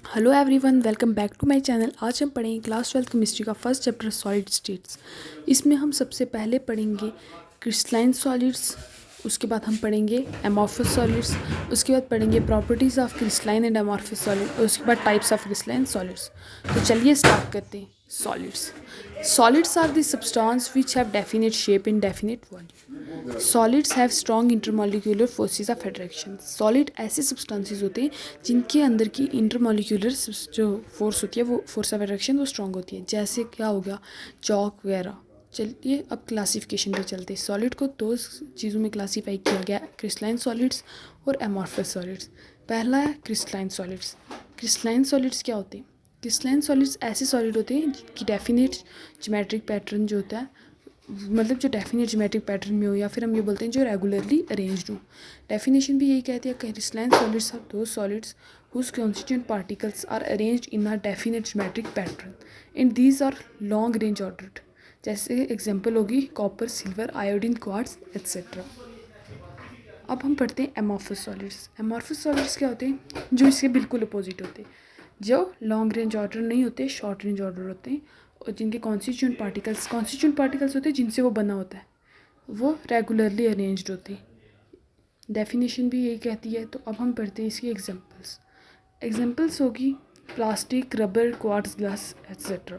Hello everyone, welcome back to my channel. आज हम पढ़ेंगे क्लास 12 केमिस्ट्री का फर्स्ट चैप्टर सॉलिड स्टेट्स। इसमें हम सबसे पहले पढ़ेंगे क्रिस्टलाइन सॉलिड्स, उसके बाद हम पढ़ेंगे एमॉर्फस सॉलिड्स, उसके बाद पढ़ेंगे properties of crystalline and amorphous solid, और उसके बाद टाइप्स ऑफ क्रिस्टलाइन सॉलिड्स। तो चलिए स्टार्ट करते हैं। Solids solids are the substance which have definite shape in definite volume. Solids have strong intermolecular forces of attraction. Solid ऐसे substances होते हैं जिनके अंदर की इंटरमॉलिक्यूलर जो फोर्स होती है, वो फोर्स ऑफ अट्रैक्शन वो स्ट्रॉन्ग होती है। जैसे क्या हो गया, चौक वगैरह। चलिए अब क्लासिफिकेशन पे चलते हैं। सॉलिड को दो चीज़ों में क्लासीफाई किया गया है, क्रिस्टलाइन सॉलिड्स और एमॉर्फस सॉलिड्स। पहला है क्रिस्टलाइन सॉलिड्स। क्रिस्टलाइन सॉलिड्स क्या होते हैं? क्रिस्टलाइन सॉलिड्स ऐसे सॉलिड होते हैं कि डेफिनेट ज्योमेट्रिक पैटर्न जो होता है, मतलब जो डेफिनेट ज्योमेट्रिक पैटर्न में हो, या फिर हम ये बोलते हैं जो रेगुलरली अरेंज्ड हो। डेफिनेशन भी यही कहती है, क्रिस्टलाइन सॉलिड्स आर दो solids whose constituent particles are arranged in a definite geometric pattern and these are long range ordered। जैसे एग्जांपल होगी copper, silver, iodine, quartz etcetera. अब हम पढ़ते हैं एमॉर्फस सॉलिड्स। एमॉर्फस सॉलिड्स क्या होते हैं? जो इसके बिल्कुल अपोजिट होते हैं, जो लॉन्ग रेंज ऑर्डर नहीं होते, शॉर्ट रेंज ऑर्डर होते हैं, और जिनके कॉन्स्टिट्यूएंट पार्टिकल्स होते हैं जिनसे वो बना होता है, वो रेगुलरली अरेंज्ड होते हैं। डेफिनेशन भी यही कहती है। तो अब हम पढ़ते हैं इसकी एग्जांपल्स होगी plastic, rubber, quartz, glass etcetera.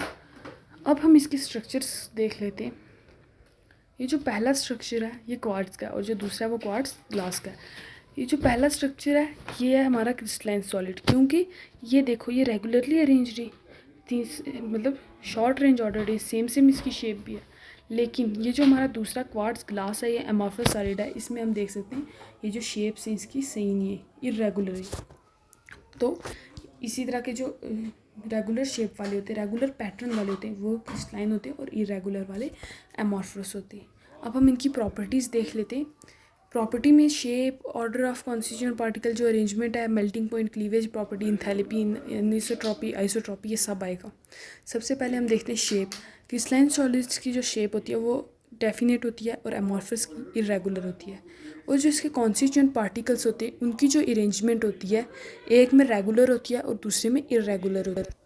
अब हम इसके स्ट्रक्चर्स देख लेते हैं। ये जो पहला स्ट्रक्चर है ये क्वार्ट्ज का है, और जो दूसरा है वो क्वार्ट्ज ग्लास का है। ये जो पहला स्ट्रक्चर है ये है हमारा क्रिस्टलाइन सॉलिड, क्योंकि ये देखो ये रेगुलरली अरेंज्ड है, मतलब शॉर्ट रेंज ऑर्डर है, सेम इसकी शेप भी है। लेकिन ये जो हमारा दूसरा क्वार्ट्ज ग्लास है, ये एमॉर्फस सॉलिड है, इसमें हम देख सकते हैं ये जो शेप्स हैं इसकी सही नहीं है, इर्रेगुलर है। तो इसी तरह के जो रेगुलर शेप वाले होते हैं, रेगुलर पैटर्न वाले होते हैं, वो क्रिस्टलाइन होते हैं, और इरेगुलर वाले एमॉर्फस होते हैं। अब हम इनकी प्रॉपर्टीज़ देख लेते हैं। प्रॉपर्टी में shape, order of constituent particle, जो अरेंजमेंट है, melting point, cleavage property, enthalpy, anisotropy, isotropy, ये सब आएगा। सबसे पहले हम देखते हैं शेप। क्रिस्टलाइन सॉलिड्स की जो शेप होती है वो डेफिनेट होती है, और एमॉर्फस की इरेगुलर होती है। और जो इसके कॉन्स्टिट्यूएंट पार्टिकल्स होते हैं उनकी जो अरेंजमेंट होती है, एक में रेगुलर होती है और दूसरे में इरेगुलर होती है।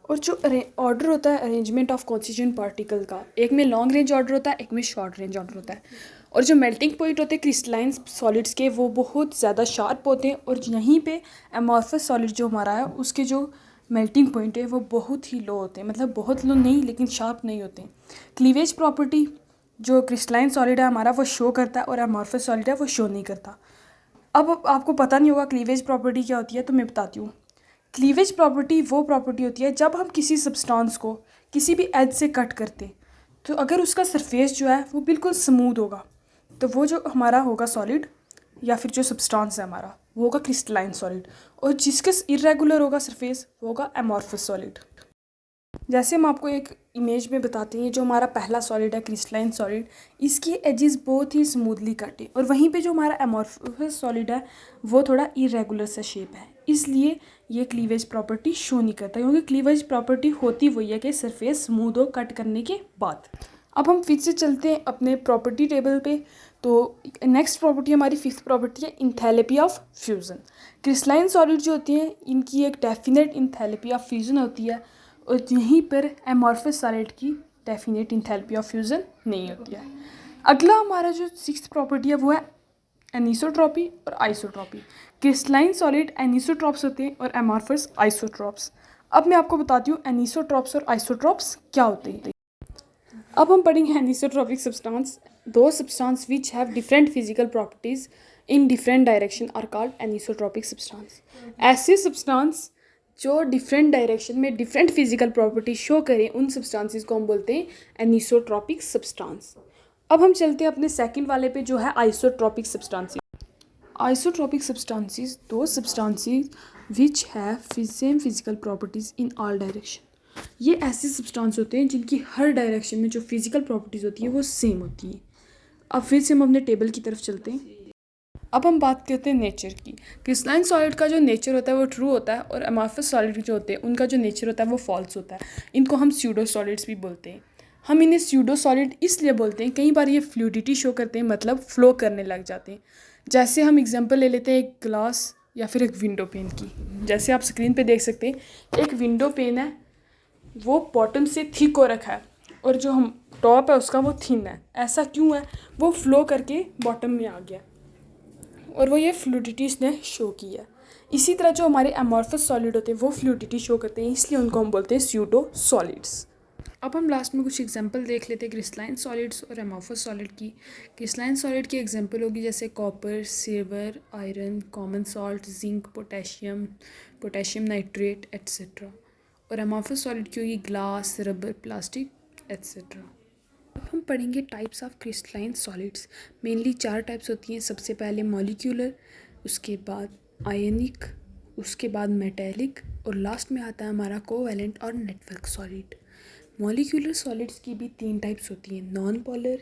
और जो ऑर्डर होता है अरेंजमेंट ऑफ कॉन्स्टिट्यूएंट पार्टिकल का, एक में लॉन्ग रेंज ऑर्डर होता है, एक में शॉर्ट रेंज ऑर्डर होता है। और जो मेल्टिंग पॉइंट होते हैं क्रिस्टलाइन सॉलिड्स के, वो बहुत ज़्यादा शार्प होते हैं, और यहीं पे एमॉर्फस सॉलिड जो हमारा है उसके जो मेल्टिंग पॉइंट है वो बहुत ही लो होते हैं, मतलब बहुत लो नहीं लेकिन शार्प नहीं होते। क्लीवेज प्रॉपर्टी जो क्रिस्टलाइन सॉलिड है हमारा वो शो करता है, और एमॉर्फस सॉलिड है वो शो नहीं करता। अब आपको पता नहीं होगा क्लीवेज प्रॉपर्टी क्या होती है, तो मैं बताती हूँ। क्लीवेज प्रॉपर्टी वो प्रॉपर्टी होती है जब हम किसी सब्सटेंस को किसी भी एज से कट करते, तो अगर उसका सरफेस जो है वो बिल्कुल स्मूथ होगा, तो वो जो हमारा होगा सॉलिड, या फिर जो सब्सटेंस है हमारा, वो होगा क्रिस्टलाइन सॉलिड। और जिसका इरेगुलर होगा सरफेस वो होगा एमॉर्फस सॉलिड। जैसे हम आपको एक इमेज में बताते हैं, जो हमारा पहला सॉलिड है क्रिस्टलाइन सॉलिड, इसकी एजेस बहुत ही स्मूथली कटे, और वहीं पे जो हमारा एमॉर्फस सॉलिड है वो थोड़ा इरेगुलर सा शेप है, इसलिए ये क्लीवेज प्रॉपर्टी शो नहीं करता, क्योंकि क्लीवेज प्रॉपर्टी होती वही है कि सरफेस स्मूथ हो कट करने के बाद। अब हम फिर से चलते हैं अपने प्रॉपर्टी टेबल पे। तो नेक्स्ट प्रॉपर्टी हमारी फिफ्थ प्रॉपर्टी है enthalpy of fusion. Crystalline solid जो होती हैं इनकी एक डेफिनेट इंथैल्पी ऑफ फ्यूज़न होती है, और यहीं पर एमॉर्फस सॉलिड की डेफिनेट इंथैल्पी ऑफ फ्यूज़न नहीं होती है। अगला हमारा जो सिक्स्थ प्रॉपर्टी है वो है एनिसोट्रॉपी और आइसोट्रॉपी। क्रिस्टलाइन सॉलिड एनिसोट्रॉप्स होते हैं और एमॉर्फस आइसोट्रॉप्स। अब मैं आपको बताती हूँ एनिसोट्रॉप्स और आइसोट्रॉप्स क्या होते हैं। अब हम पढ़ेंगे anisotropic substance. Those substance which have different physical properties in different direction are called anisotropic substance. ऐसे सब्सटेंस जो डिफरेंट डायरेक्शन में डिफरेंट फिजिकल प्रॉपर्टी शो करें, उन सब्सटेंसेस को हम बोलते हैं एनिसोट्रॉपिक सब्सटेंस। अब हम चलते हैं अपने सेकंड वाले पे, जो है आइसोट्रॉपिक सब्सटेंसेस। आइसोट्रॉपिक सब्सटेंसेस दो substances which have same physical properties in all direction. ये ऐसे सब्सटेंस होते हैं जिनकी हर डायरेक्शन में जो फिजिकल प्रॉपर्टीज़ होती है वो सेम होती हैं। अब फिर से हम अपने टेबल की तरफ चलते हैं। अब हम बात करते हैं नेचर की। क्रिस्टलाइन सॉलिड का जो नेचर होता है वो ट्रू होता है, और एमॉर्फस सॉलिड जो होते हैं उनका जो नेचर होता है वो फॉल्स होता है। इनको हम स्यूडो सॉलिड्स भी बोलते हैं। हम इन्हें स्यूडो सॉलिड इसलिए बोलते हैं, कई बार ये फ्लूइडिटी शो करते हैं, मतलब फ्लो करने लग जाते हैं। जैसे हम एग्जांपल ले लेते हैं एक ग्लास या फिर एक विंडो पेन की। जैसे आप स्क्रीन पे देख सकते हैं एक विंडो पेन है, वो बॉटम से थिक हो रखा है और जो हम टॉप है उसका वो थिन है। ऐसा क्यों है? वो फ्लो करके बॉटम में आ गया और वो ये फ्लूइडिटी इसने शो की है। इसी तरह जो हमारे अमॉर्फस सॉलिड होते हैं वो फ्लूइडिटी शो करते हैं, इसलिए उनको हम बोलते हैं स्यूडो सॉलिड्स। अब हम लास्ट में कुछ एग्जांपल देख लेते हैं क्रिस्टलाइन सॉलिड्स और अमॉर्फस सॉलिड की। क्रिस्टलाइन सॉलिड की एग्जांपल होगी जैसे copper, silver, iron, common salt, zinc, potassium nitrate etcetera. और अमॉर्फस सॉलिड की होगी ग्लास, रबर, प्लास्टिक एट्सेट्रा। अब हम पढ़ेंगे types of crystalline solids. Mainly 4 types होती हैं। सबसे पहले मॉलिक्यूलर, उसके बाद आयनिक, उसके बाद मेटेलिक और लास्ट में आता है हमारा कोवैलेंट और नेटवर्क सॉलिड। मॉलिक्यूलर सॉलिड्स की भी 3 टाइप्स होती हैं, non polar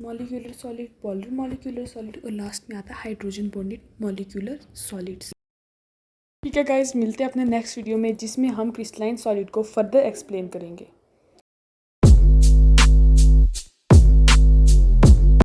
molecular solid, polar molecular solid और लास्ट में आता है हाइड्रोजन बॉन्डेड मॉलिक्यूलर सॉलिड्स। ठीक है गाइस, मिलते हैं अपने नेक्स्ट वीडियो में जिसमें हम क्रिस्टलाइन सॉलिड को फर्दर एक्सप्लेन करेंगे।